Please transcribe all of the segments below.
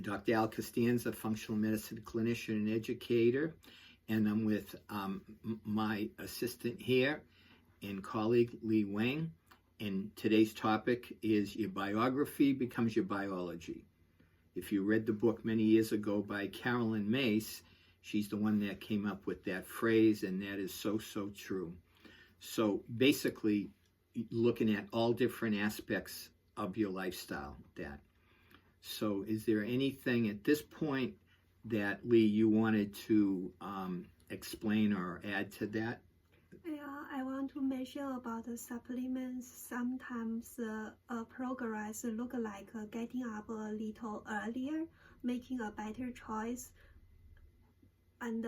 Dr. Al Costanza, functional medicine clinician and educator, and I'm with my assistant here and colleague Lee Wang. And today's topic is your biography becomes your biology. If you read the book many years ago by Caroline Myss, she's the one that came up with that phrase, and that is so true. So basically, looking at all different aspects of your lifestyle. So is there anything at this point that, Lee, you wanted to explain or add to that? Yeah, I want to mention about the supplements. Sometimes progress look like getting up a little earlier, making a better choice, and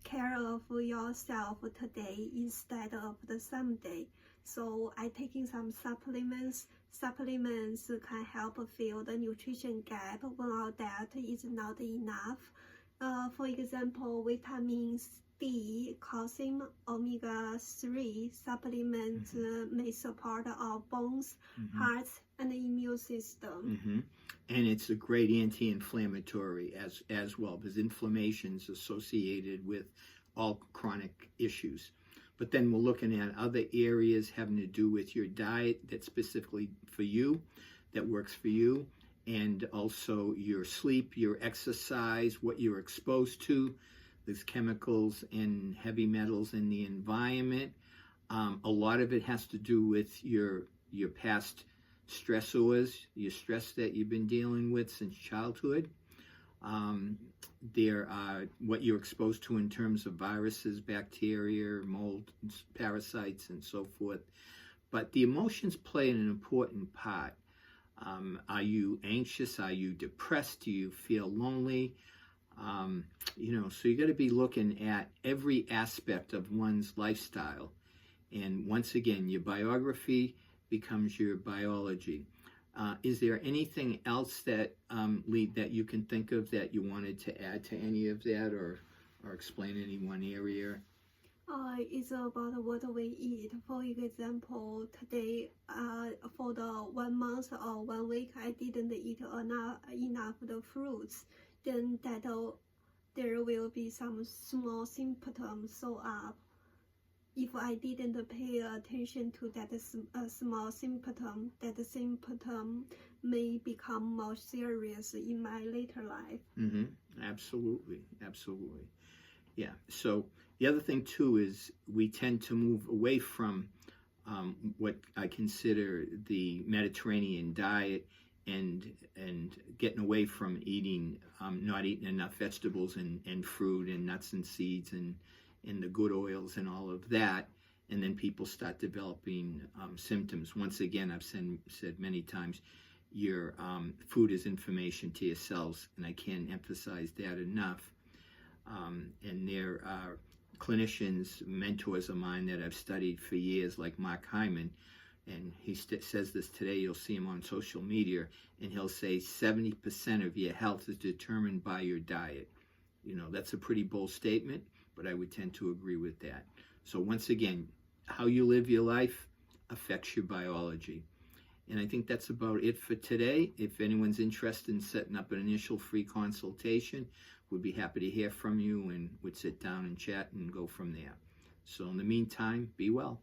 care of yourself today instead of the someday. So I taking some supplements. Supplements can help fill the nutrition gap when our diet is not enough. For example, vitamins D, calcium, omega-3 supplements may support our bones, hearts, and immune system. And it's a great anti-inflammatory as well, because inflammation is associated with all chronic issues. But then we're looking at other areas having to do with your diet that's specifically for you, that works for you, and also your sleep, your exercise, what you're exposed to. There's chemicals and heavy metals in the environment. A lot of it has to do with your past stressors, your stress that you've been dealing with since childhood. There are what you're exposed to in terms of viruses, bacteria, mold, parasites, and so forth. But the emotions play an important part. Are you anxious? Are you depressed? Do you feel lonely? So you got to be looking at every aspect of one's lifestyle. And once again, your biography becomes your biology. Is there anything else that, Lee, that you can think of that you wanted to add to any of that, or explain any one area? It's about what we eat. For example, today, for the 1 month or 1 week, I didn't eat enough the fruits. Then there will be some small symptoms show up. If I didn't pay attention to that small symptom, that symptom may become more serious in my later life. Absolutely. Yeah. So the other thing too is we tend to move away from what I consider the Mediterranean diet and getting away from eating, not eating enough vegetables and fruit and nuts and seeds and the good oils and all of that, and then people start developing symptoms. Once again, I've said many times, your food is information to your cells, and I can't emphasize that enough. And there are clinicians, mentors of mine that I've studied for years, like Mark Hyman, and he says this today. You'll see him on social media, and he'll say 70% of your health is determined by your diet. That's a pretty bold statement, but I would tend to agree with that. So once again, how you live your life affects your biology. And I think that's about it for today. If anyone's interested in setting up an initial free consultation, we'd be happy to hear from you, and we'd sit down and chat and go from there. So in the meantime, be well.